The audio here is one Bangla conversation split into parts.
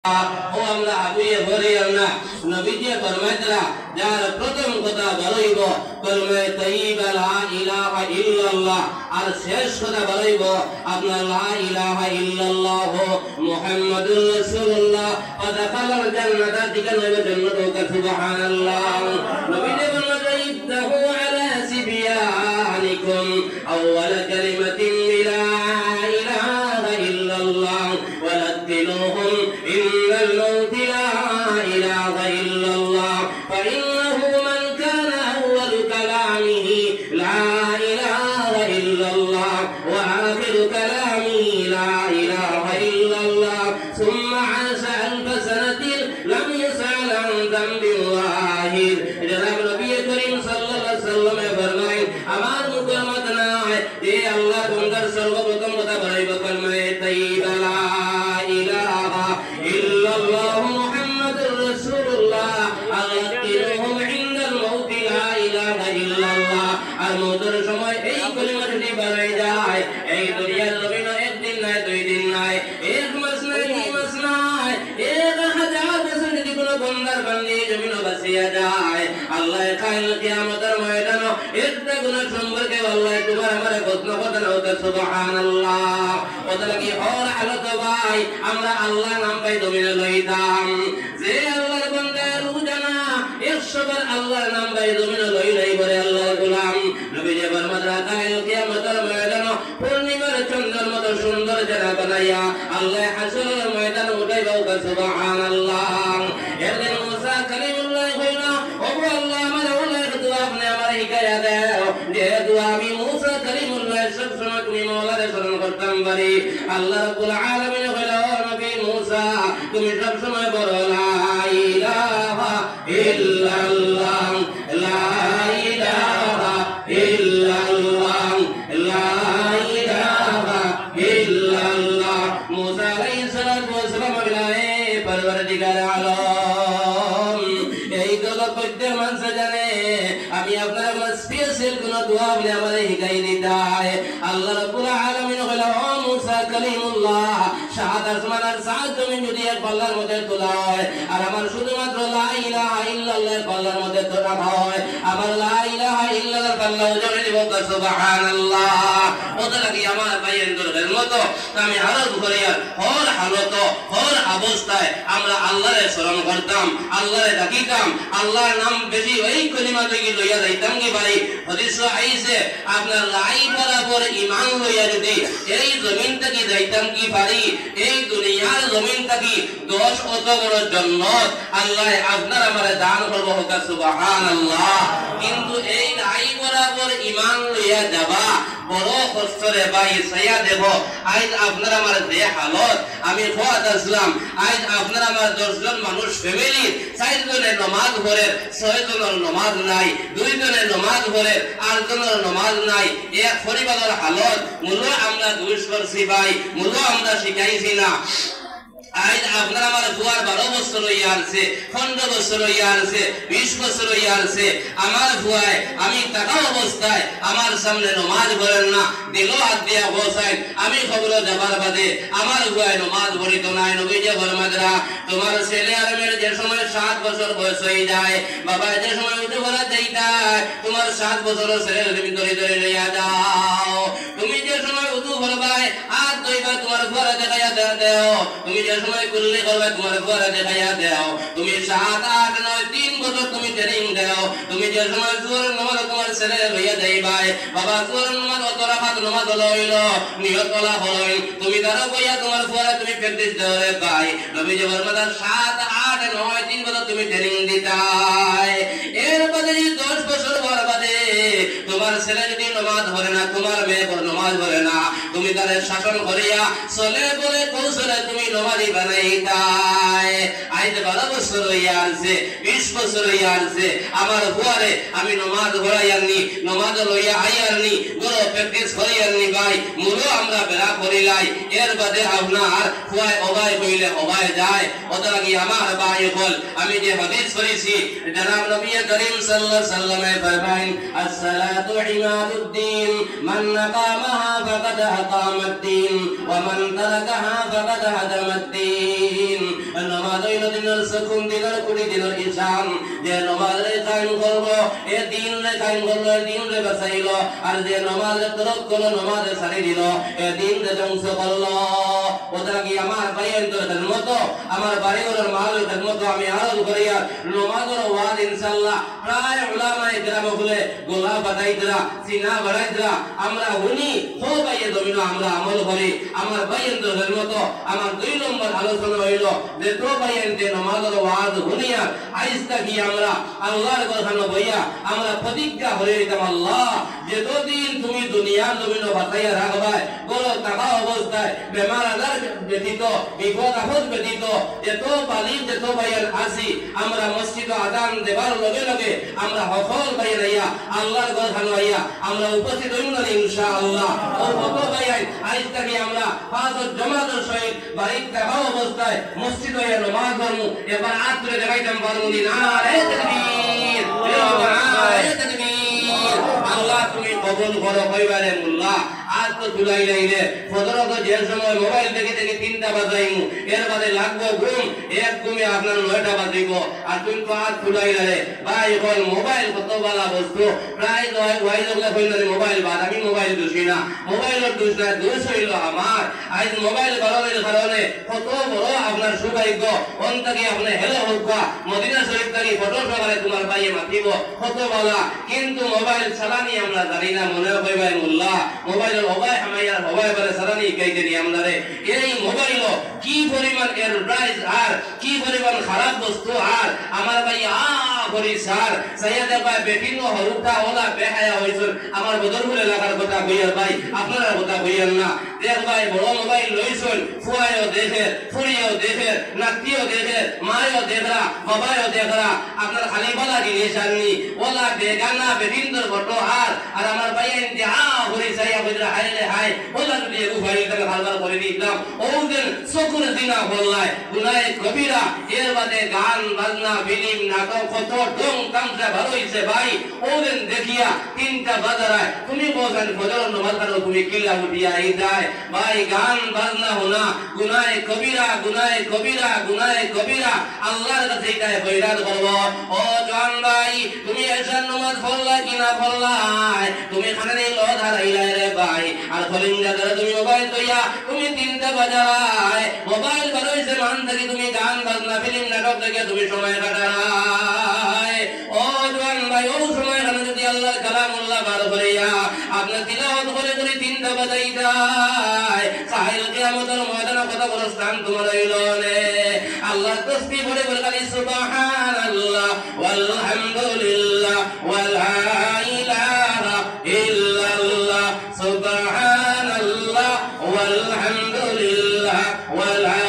ও আমরা আগুয়ে ভরিও না নবীজি ফরমাইতরা যার প্রথম কথা বলইব কলমে তাইয়্যিবা লা ইলাহা ইল্লাল্লাহ আর শেষ কথা বলইব আপনার লা ইলাহা ইল্লাল্লাহ মুহাম্মাদুর রাসূলুল্লাহ ফাদাখালাল জান্নাতা দিকাল জান্নাত সুবহানাল্লাহ নবীজি ফরমাইতরা ইত্তাহু আলা সিবিয়ানিকুম আউয়াল কালিমাতিন লা ইলাহা ইল্লাল্লাহ ওয়ালাতিনুহুম إن الموت لا إله إلا الله فإنه من كان أول كلامه لا إله إلا الله وآخر كلامه لا إله إلا الله ثم عاش ألف سنة لم يسأل عن ذنب واحد جناب نبي كريم صلى الله عليه وسلم فرمائیں আমার মুকরমত নাই যে আল্লাহ তোমাদের সর্বপ্রথম কথা বলাইব কলমে তাইয়্যিবা লা ইলাহা ইল্লাল্লাহ মুহাম্মাদুর রাসূলুল্লাহ আল্লাযীহুম ইনদাল মাউতি লা ইলাহা ইল্লাল্লাহ আর মওতের সময় এই কলিমাটি বলাই যায় এই দুনিয়ার জমিনে একদিন নাই দুই দিন নাই এক মাস নাই দুই মাস নাই 1000 বছর যদি কোনো বান্দার বান্দি জমিনে বাসিয়া যায় আল্লাহ কাল কিয়ামতের ময়দানে একটা গুনাহ সম্পর্কে আল্লাহ তোমার আমার প্রশ্ন করতে হবে সুবহানাল্লাহ ওদের কি হর হালত ভাই আমরা আল্লাহ নাম পাই জমিনে লইতাম যে আল্লাহর বান্দা রোজানা 100 বার আল্লাহর নাম পাই জমিনে লইলাই বলে আল্লাহর গোলাম নবীজি ফরমায়া কাল কিয়ামতের ময়দানে পূর্ণিমার চন্দ্রের মতো সুন্দর জায়গা বানাইয়া আল্লাহ হাসরের ময়দানে উঠাইবা সুবহানাল্লাহ এদিন মুসা কালিমুল্লাহ কইলা ওগো আল্লাহ আমার ওলার দোয়া আপনি আমার হিকায়া দাও যে দোয়া আমি মুসা কালিমুল্লাহ সব সময় তুমি মওলারে স্মরণ করতাম পারি আল্লাহ রাব্বুল আলামিন কইলা ও নবী মুসা তুমি সব সময় বলো লা ইলাহা ইল্লাল্লাহ লা ইলাহা ইল্লাল্লাহ লা ইলাহা ইল্লাল্লাহ মুসা আলাইহিস সালাতু ওয়াস সালাম বলে পরওয়ারদিগার আলম এই দোয়া করতে মানুষ জানে আমি আপনার স্পেশাল কোন দোয়া বলে আমাদের হিকাই দিতায় আল্লাহ রাব্বুল আলামিন কইলা ও মুসা কালিমুল্লাহ সাত আসমান আর সাত জমিন যদি এক পাল্লার মধ্যে তোলা হয় আর আমার শুধুমাত্র লা ইলাহা ইল্লাল্লাহ পাল্লার মধ্যে তোলা হয় আমার লা ইলাহা ইল্লাল্লাহ পাল্লা ওজনে দিব সুবহানাল্লাহ ওদের কি আমার ভাইয়ের দরদের মতো আমি হালত করিয়া হর হালত হর অবস্থায় আমরা আল্লাহরে স্মরণ করতাম আল্লাহরে ডাকিতাম আল্লাহর নাম বেশি ওই কলিমা থেকে লইয়া যাইতাম কি ভাই হাদিস আইছে আপনার লাই বরাবর ঈমান লইয়া যদি এই জমিন থেকে যাইতাম কি পারি এই দুনিয়ার জমিন থেকে 10 অত বড় জান্নাত আল্লাহ আপনার আমারে দান করব হোক সুবহানাল্লাহ কিন্তু এই লাই বরাবর ঈমান লইয়া যাবা বড় কষ্টরে ভাই সায়া দেব আজ আপনার আমার যে হালত আমি খোয়াত আসলাম আজ আপনার আমার 10 জন মানুষ ফ্যামিলি 4 জনের নামাজ পড়ে 6 জনের নামাজ নাই 2 জনের নামাজ পড়ে 8 জনের নামাজ নাই এক পরিবারের হালত মূল্য আমরা দুষ করছি ভাই মূল্য আমরা শিখাইছি না আজ আপনার আমার দুয়ার 12 বছর হইয়া আছে 15 বছর হইয়া আছে 20 বছর হইয়া আছে আমার ভুয়ায় আমি টাকা অবস্থায় আমার সামনে নামাজ পড়েন না দিল হাত দিয়া বসাই আমি খবর যাবার বাদে আমার ভুয়ায় নামাজ পড়িত নাই নবীজি ফরমায়া তোমার ছেলে আর মেয়ের যে সময় 7 বছর বয়স হয়ে যায় বাবা যে সময় উঠে বলা যাইতা তোমার 7 বছরের ছেলের ভিতরে ধরে লইয়া যাও তুমি যে সময় উঠু বলবাই আর দুইবার তোমার ঘরে দেখাইয়া দাও তুমি যে সময় কুল্লি করবে তোমার ঘরে দেখাইয়া দাও তুমি 7 8 9 3 বছর তুমি ট্রেনিং দাও তুমি যে সময় জোর নামাজ তোমার ছেলে লইয়া যাইবাই বাবা জোর নামাজ অত রাখাত নামাজ লইল নিয়ত করা হলই তুমি দাঁড়া কইয়া তোমার ঘরে তুমি প্র্যাকটিস করে ভাই নবীজি ফরমায়া 7 8 9 3 বছর তুমি ট্রেনিং দিতাই এর বাদে 10 বছর বাদে তোমার ছেলে যদি নামাজ পড়ে না তোমার মেয়ে নামাজ পড়ে না তুমি তারে শাসন করিয়া চলে বলে কৌশলে তুমি নামাজি বানাইতাই আজ 12 বছর হইয়া আছে 20 বছর হইয়া আছে আমার বুয়ারে আমি নামাজ পড়াইয়ানি নামাজ লইয়া আইয়ানি বড় প্র্যাকটিস করিয়ানি ভাই মুলো আমরা বেড়া করিলাই এর বাদে আপনার ফুয়ায় অবাই কইলে অবাই যায় ওটা কি আমার ভাই বল আমি যে হাদিস পড়েছি জনাব নবী করিম সাল্লাল্লাহু আলাইহি ওয়াসাল্লাম ফরমায়েন আসসালাতু ইমাদুদ্দিন মান নাকামাহা ফাকাদ আকামাদ্দিন ওয়া মান তারাকাহা ফাকাদ হাদামাদ্দিন নামাজ হইল দিনের সুকুন দিনের কুড়ি দিনের ইসাম যে নামাজে কায়েম করবো এ দিন রে কায়েম করলো দিন রে বাঁচাইলো আর যে নামাজে তরক করলো নামাজে ছাড়ি দিল এ দিন রে ধ্বংস করলো ওটা কি আমার ভাইয়ের মতো আমার বাড়িগুলোর মালিকের মতো আমি আরজ করি আর নামাজের ওয়াজ ইনশাআল্লাহ প্রায় উলামায়ে কেরাম বলে গোলা বাদাইতরা সিনা বাড়াইতরা আমরা উনি হো ভাইয়ে জমিন আমরা আমল করি আমার ভাইয়ের মতো আমার 2 নম্বর আলোচনা হইল যে তো ভাইয়ের যে নামাজের ওয়াজ হুনিয়া আইস্তা কি আমরা আল্লাহর কথা বইয়া আমরা প্রতিজ্ঞা করে দিতাম আল্লাহ যে যতদিন তুমি দুনিয়ার জমিন বাঁচাইয়া রাখবা বলো টাকা অবস্থায় বেমার আজার ব্যতীত বিপদ আপদ ব্যতীত এত বালিম যত ভাইয়ের আসি আমরা মসজিদ আজান দেবার লগে লগে আমরা সফল ভাইয়ের আইয়া আল্লাহর কথা লইয়া আমরা উপস্থিত হইব না ইনশাআল্লাহ ও কত ভাইয়াই আজ থেকে আমরা পাঁচ জামাতের সহিত বাড়ির টাকা অবস্থায় মসজিদ হইয়া নামাজ পড়মু এবার আত্রে দেখাইতাম পারমু না রে তাকবীর নারে তাকবীর আল্লাহ তুমি কবুল করো কইবারে মুল্লাহ আজ তো জুলাই লাইলে ফজরকে যে সময় মোবাইল দেখে দেখে 3টা বাজাইমু এর বাদে লাগবো ঘুম এক ঘুমে আপনার 9টা বাজিব আর তুমি তো আজ জুলাই লাইলে ভাই বল মোবাইল কত বালা বস্তু প্রায় ওয়াই লোকলে কইলে মোবাইল বাদ আমি মোবাইল দোষী না মোবাইলের দোষ না দোষ হইল আমার আজ মোবাইল বাড়ানোর কারণে কত বড় আপনার সৌভাগ্য অন্তকে আপনি হেলে হোক মদিনা শরীফ থেকে ফটো সকালে তোমার ভাইয়ে মাতিব কত বলা কিন্তু মোবাইল চালানি আমরা জানি না মনে হয় ভাই মোল্লা মোবাইল হবাই হামাইয়ার হবাই বলে সারানি কাইতে নি আমদারে এই মোবাইল কি পরিমাণ এর প্রাইস আর কি পরিমাণ খারাপ বস্তু আর আমার ভাই করি স্যার সাইয়াদা ভাই বেটিনো হরুটা ওলা বেহায়া হইছন আমার বদরপুর এলাকার কথা কইয়ার ভাই আপনারা কথা কইয়ার না দেখ ভাই বড় মোবাইল লইছন ফুয়ায়ও দেখে ফুরিও দেখে নাতিও দেখে মায়ও দেখরা বাবায়ও দেখরা আপনার খালি বলা জিনিস আননি ওলা বেগানা বেটিন্দর ফটো আর আমার ভাই এনতে করি সাইয়া বদরা হাইলে হাই ওলা দিয়ে উভাই তাকে ভালো করে দিলাম ওদের চকুর দিনা বললাই গুনাহে কবিরা এর বাদে গান বাজনা ফিল্ম নাটক কত ডং তামসা ভালো হইছে ভাই ওদের দেখিয়া 3টা বাজারায় তুমি বলেন ফজর নামাজ পড়ো তুমি কিলা উঠিয়া এই যায় ভাই গান বাজনা হোনা গুনাহে কবিরা গুনাহে কবিরা গুনাহে কবিরা আল্লাহর কাছে এটাই বৈরাত করব ও জান ভাই তুমি এশার নামাজ পড়লা কিনা পড়লাই তুমি খানে লো ধারাইলাই রে ভাই আর ফলিংদা করে তুমি মোবাইল তৈয়া তুমি 3টা বাজারায় মোবাইল বাজাইছে মান থেকে তুমি গান বাজনা ফিল্ম নাটক দেখে তুমি সময় কাটাই ও জান ভাই ও সময় কাটানো যদি আল্লাহর কালামুল্লাহ বার করিয়া আপনি তিলাওয়াত করে করে 3টা বাজাই যায় সাহিল কিয়ামতের ময়দানে কত বড় স্থান তোমার হইলো রে আল্লাহ তাসবিহ পড়ে বলে খালি সুবহানাল্লাহ ওয়ালহামদুলিল্লাহ ওয়ালা ইলাহা ইল্লাল্লাহ সুবহানাল্লাহ ওয়ালহামদুলিল্লাহ ওয়ালা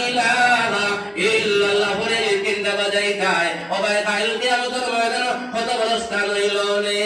ইলাহা ইল্লাল্লাহ পড়ে 3টা বাজাই যায় ও ভাই সাহিল কিয়ামতের ময়দানে কত বড় স্থান হইলো রে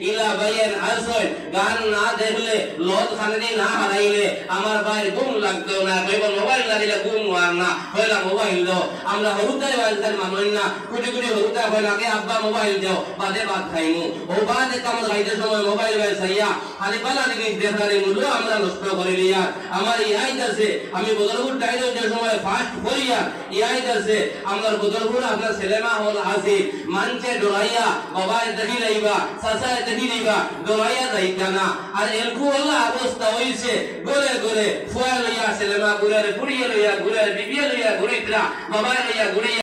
ইলা ভাইয়ের আসল গান না দেখলে লোদ খানে না হারাইলে আমার ভাই ঘুম লাগতো না কইব মোবাইল দাঁড়িয়ে ঘুম আর না হইলা মোবাইল দাও আমরা হরুতাই বাজতার মানুষ না কোটি কোটি হরুতা হইলা কে আব্বা মোবাইল দাও বাদে ভাত খাইমু ও বাদে কাম খাইতে সময় মোবাইল ভাই সাইয়া খালি পালা দিকে দেখারে মূল্য আমরা নষ্ট করে লিয়া আমার ইয়াই আছে আমি বদরপুর টাইলে যে সময় ফাস্ট করিয়া ইয়াই আছে আমার বদরপুর আপনার সিনেমা হল আছে মানছে ডরাইয়া বাবা দেখি লাইবা সাসা দেখি লাইবা ডরাইয়া যাইতা না আর এলকু ওলা অবস্থা হইছে গরে গরে ফুয়া লইয়া সিনেমা ঘুরে পুড়িয়ে লইয়া ঘুরে বিবিয়ে লইয়া ঘুরিতরা বাবা লইয়া ঘুরিয়া